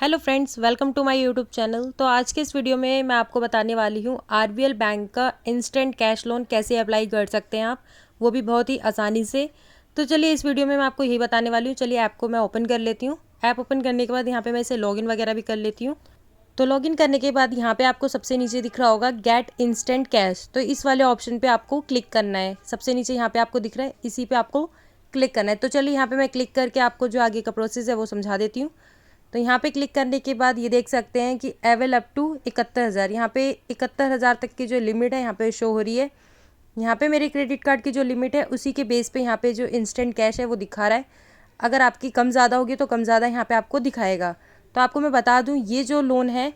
Hello friends, welcome to my YouTube channel. तो आज के इस वीडियो में मैं आपको बताने वाली हूँ आरबीएल बैंक का इंस्टेंट कैश लोन कैसे अप्लाई कर सकते हैं आप, वो भी बहुत ही आसानी से। तो चलिए इस वीडियो में मैं आपको यही बताने वाली हूँ। चलिए ऐप को मैं ओपन कर लेती हूँ। ऐप ओपन करने के बाद यहाँ पे मैं इसे लॉगिन वगैरह भी कर लेती हूँ। तो लॉगिन करने के बाद यहाँ पे आपको सबसे नीचे दिख रहा होगा गेट इंस्टेंट कैश। तो इस वाले ऑप्शन पे आपको क्लिक करना है। सबसे नीचे यहाँ पे आपको दिख रहा है, इसी पे आपको क्लिक करना है। तो चलिए यहाँ पे मैं क्लिक करके आपको जो आगे का प्रोसेस है वो समझा देती हूँ। तो यहाँ पे क्लिक करने के बाद ये देख सकते हैं कि अवेल अप टू 71,000, यहाँ पे 71,000 तक की जो लिमिट है यहाँ पे शो हो रही है। यहाँ पे मेरे क्रेडिट कार्ड की जो लिमिट है उसी के बेस पे यहाँ पे जो इंस्टेंट कैश है वो दिखा रहा है। अगर आपकी कम ज़्यादा होगी तो कम ज़्यादा यहाँ पे आपको दिखाएगा। तो आपको मैं बता दूँ, ये जो लोन है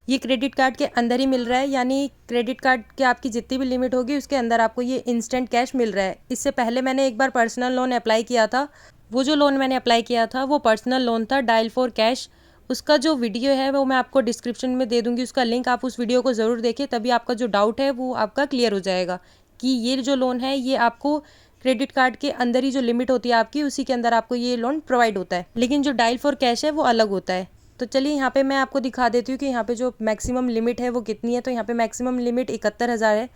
ये क्रेडिट कार्ड के अंदर ही मिल रहा है, यानी क्रेडिट कार्ड की आपकी जितनी भी लिमिट होगी उसके अंदर आपको ये इंस्टेंट कैश मिल रहा है। इससे पहले मैंने एक बार पर्सनल लोन अप्लाई किया था। वो जो लोन मैंने अप्लाई किया था वो पर्सनल लोन था, डायल फॉर कैश। उसका जो वीडियो है वो मैं आपको डिस्क्रिप्शन में दे दूँगी, उसका लिंक। आप उस वीडियो को ज़रूर देखें, तभी आपका जो डाउट है वो आपका क्लियर हो जाएगा कि ये जो लोन है ये आपको क्रेडिट कार्ड के अंदर ही जो लिमिट होती है आपकी, उसी के अंदर आपको ये लोन प्रोवाइड होता है, लेकिन जो डायल फॉर कैश है वो अलग होता है। तो चलिए यहाँ पे मैं आपको दिखा देती हूँ कि यहाँ पे जो मैक्सिमम लिमिट है वो कितनी है। तो यहाँ पे मैक्सिमम लिमिट 71,000 है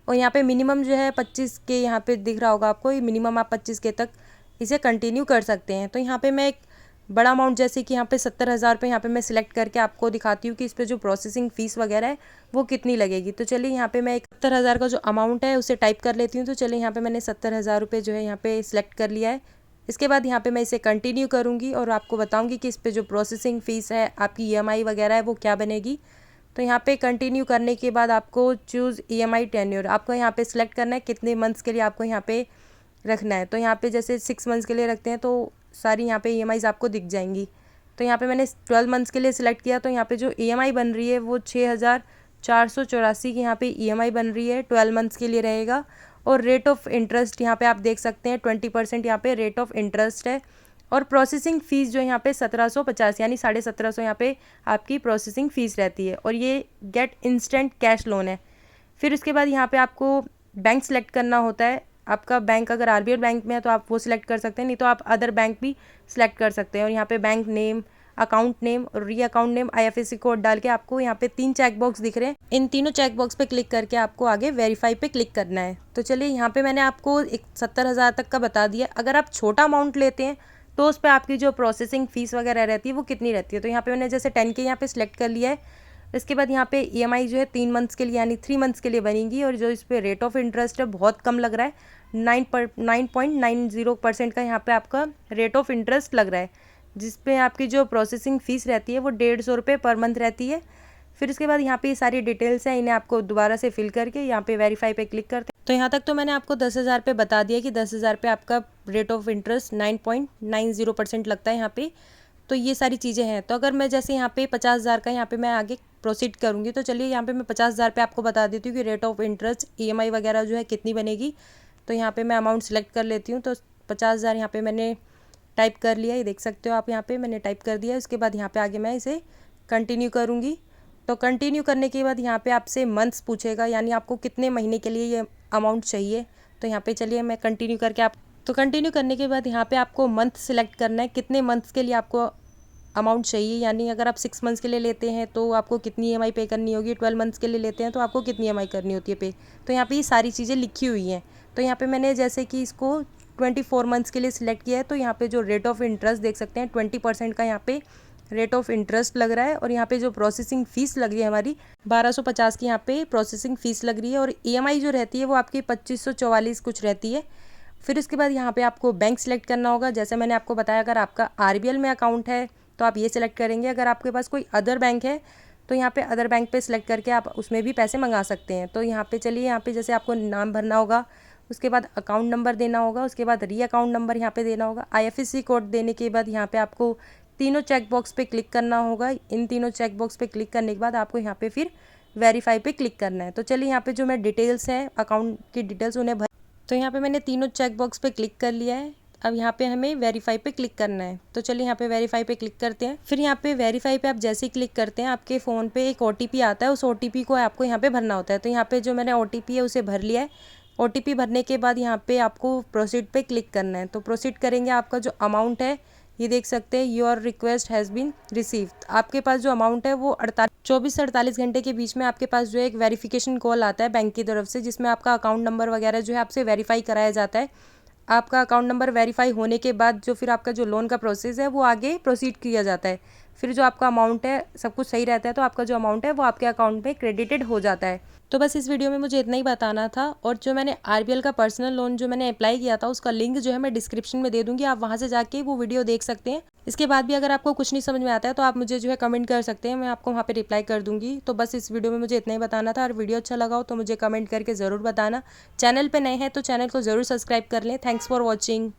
और यहाँ पे मिनिमम जो है 25 के, यहाँ पे दिख रहा होगा आपको, मिनिमम आप 25 के तक इसे कंटिन्यू कर सकते हैं। तो यहाँ पे मैं एक बड़ा अमाउंट जैसे कि यहाँ पे 70,000 पे यहाँ पे मैं सिलेक्ट करके आपको दिखाती हूँ कि इस पर जो प्रोसेसिंग फ़ीस वगैरह है वो कितनी लगेगी। तो चलिए यहाँ पे मैं 71,000 का जो अमाउंट है उसे टाइप कर लेती हूँ। तो चलिए यहाँ पे मैंने 70,000 रुपये जो है यहाँ पे सिलेक्ट कर लिया है। इसके बाद यहाँ पे मैं इसे कंटिन्यू करूँगी और आपको बताऊँगी कि इस पर जो प्रोसेसिंग फ़ीस है, आपकी ईएमआई वगैरह है वो क्या बनेगी। तो यहाँ पे कंटिन्यू करने के बाद आपको चूज़ ईएमआई टेन्योर, आपको यहाँ पे सिलेक्ट करना है कितने मंथ्स के लिए आपको यहाँ पे रखना है। तो यहाँ पे जैसे 6 मंथ्स के लिए रखते हैं तो सारी यहाँ पे ईएमआईज़ आपको दिख जाएंगी। तो यहाँ पे मैंने 12 मंथ्स के लिए सिलेक्ट किया। तो यहाँ पे जो ईएमआई बन रही है वो 6,484 की यहाँ पे ईएमआई बन रही है, 12 मंथ्स के लिए रहेगा। और रेट ऑफ इंटरेस्ट यहाँ पे आप देख सकते हैं 20% यहाँ पे रेट ऑफ इंटरेस्ट है। और प्रोसेसिंग फ़ीस जो यहाँ पे 1750 यानी 1750 यहाँ पे आपकी प्रोसेसिंग फ़ीस रहती है। और ये गेट इंस्टेंट कैश लोन है। फिर उसके बाद यहाँ पे आपको बैंक सेलेक्ट करना होता है। आपका बैंक अगर आरबीएल बैंक में है तो आप वो सिलेक्ट कर सकते हैं, नहीं तो आप अदर बैंक भी सिलेक्ट कर सकते हैं। और यहाँ पे बैंक नेम, अकाउंट नेम और री अकाउंट नेम, आईएफएससी कोड डाल के आपको यहाँ पे 3 चेक बॉक्स दिख रहे हैं। इन तीनों चेक बॉक्स पे क्लिक करके आपको आगे वेरीफाई पे क्लिक करना है। तो चलिए यहाँ पे मैंने आपको 70,000 तक का बता दिया। अगर आप छोटा अमाउंट लेते हैं तो उस पर आपकी जो प्रोसेसिंग फ़ीस वगैरह रहती है वो कितनी रहती है। तो यहाँ पे मैंने जैसे 10 के यहाँ पे सिलेक्ट कर लिया है। इसके बाद यहाँ पे ईएमआई जो है 3 मंथ्स के लिए यानी 3 मंथ्स के लिए बनेगी। और जो इस पर रेट ऑफ इंटरेस्ट है बहुत कम लग रहा है, 9.90% का यहाँ पे आपका रेट ऑफ इंटरेस्ट लग रहा है, जिस पे आपकी जो प्रोसेसिंग फ़ीस रहती है वो 150 रुपये पर मंथ रहती है। फिर उसके बाद यहाँ पे ये सारी डिटेल्स हैं, इन्हें आपको दोबारा से फिल करके यहाँ पे वेरीफाई पे क्लिक करते हैं। तो यहाँ तक तो मैंने आपको 10,000 पे बता दिया कि 10,000 पे आपका रेट ऑफ इंटरेस्ट 9.90% लगता है यहाँ पे। तो ये सारी चीज़ें हैं। तो अगर मैं जैसे यहाँ पे 50,000 का यहाँ पे मैं आगे प्रोसीड करूँगी, तो चलिए यहाँ पे मैं 50,000 पे आपको बता देती हूँ कि रेट ऑफ इंटरेस्ट ईएमआई वगैरह जो है कितनी बनेगी। तो यहाँ पे मैं अमाउंट सेलेक्ट कर लेती हूँ। तो 50,000 यहाँ पे मैंने टाइप कर लिया, ये देख सकते हो आप, यहाँ पे मैंने टाइप कर दिया। उसके बाद यहाँ पे आगे मैं इसे कंटिन्यू करूँगी। तो कंटिन्यू करने के बाद यहाँ पे आपसे मंथ्स पूछेगा, यानी आपको कितने महीने के लिए ये अमाउंट चाहिए। तो यहाँ पे चलिए मैं कंटिन्यू करके आप, तो कंटिन्यू करने के बाद यहाँ पे आपको मंथ सेलेक्ट करना है, कितने मंथ्स के लिए आपको अमाउंट चाहिए। यानी अगर आप 6 मंथ्स के लिए लेते हैं तो आपको कितनी ईएमआई पे करनी होगी, 12 मंथ्स के लिए लेते हैं तो आपको कितनी ईएमआई करनी होती है पे। तो यहाँ पे ये सारी चीज़ें लिखी हुई हैं। तो यहाँ पे मैंने जैसे कि इसको 24 मंथ्स के लिए सिलेक्ट किया है। तो यहाँ पे जो रेट ऑफ इंटरेस्ट देख सकते हैं 20% का यहाँ पे रेट ऑफ इंटरेस्ट लग रहा है। और यहाँ पे जो प्रोसेसिंग फ़ीस लग रही है हमारी 1250 की यहाँ पे प्रोसेसिंग फ़ीस लग रही है। और ईएमआई जो रहती है वो आपकी 2544 कुछ रहती है। फिर उसके बाद यहाँ पे आपको बैंक सेलेक्ट करना होगा। जैसे मैंने आपको बताया, अगर आपका आरबीएल में अकाउंट है तो आप ये सिलेक्ट करेंगे। अगर आपके पास कोई अदर बैंक है तो यहाँ पे अदर बैंक पे सिलेक्ट करके आप उसमें भी पैसे मंगा सकते हैं। तो यहाँ पे चलिए, यहाँ पे जैसे आपको नाम भरना होगा, उसके बाद अकाउंट नंबर देना होगा, उसके बाद री अकाउंट नंबर यहाँ पे देना होगा। आईएफएससी कोड देने के बाद यहाँ पे आपको तीनों चेक बॉक्स पे क्लिक करना होगा। इन तीनों चेक बॉक्स पे क्लिक करने के बाद आपको यहाँ पे फिर वेरीफाई पे क्लिक करना है। तो चलिए यहाँ पे जो मैं डिटेल्स हैं अकाउंट की डिटेल्स उन्हें भर, तो यहाँ पे मैंने तीनों चेक बॉक्स पे क्लिक कर लिया है। अब यहाँ पे हमें वेरीफाई पे क्लिक करना है। तो चलिए यहाँ पे वेरीफाई पे क्लिक करते हैं। फिर यहाँ पे वेरीफाई पे आप जैसे ही क्लिक करते हैं आपके फ़ोन पे एक ओटीपी आता है, उस ओटीपी को आपको यहाँ पे भरना होता है। तो यहाँ पे जो मैंने ओटीपी है उसे भर लिया है। ओटीपी भरने के बाद यहाँ पे आपको प्रोसीड पे क्लिक करना है। तो प्रोसीड करेंगे, आपका जो अमाउंट है ये देख सकते हैं your request has been received. आपके पास जो अमाउंट है वो 24 से 48 घंटे के बीच में आपके पास जो है एक वेरिफिकेशन कॉल आता है बैंक की तरफ से, जिसमें आपका अकाउंट नंबर वगैरह जो है आपसे वेरीफाई कराया जाता है। आपका अकाउंट नंबर वेरीफाई होने के बाद जो फिर आपका जो लोन का प्रोसेस है वो आगे प्रोसीड किया जाता है। फिर जो आपका अमाउंट है सब कुछ सही रहता है तो आपका जो अमाउंट है वो आपके अकाउंट में क्रेडिटेड हो जाता है। तो बस इस वीडियो में मुझे इतना ही बताना था। और जो मैंने आरबीएल का पर्सनल लोन जो मैंने अप्लाई किया था उसका लिंक जो है मैं डिस्क्रिप्शन में दे दूँगी, आप वहाँ से जाके वो वीडियो देख सकते हैं। इसके बाद भी अगर आपको कुछ नहीं समझ में आता है तो आप मुझे जो है कमेंट कर सकते हैं, मैं आपको वहाँ पे रिप्लाई कर दूँगी। तो बस इस वीडियो में मुझे इतना ही बताना था। और वीडियो अच्छा लगा हो तो मुझे कमेंट करके ज़रूर बताना। चैनल पे नए हैं तो चैनल को ज़रूर सब्सक्राइब कर लें। Thanks for watching.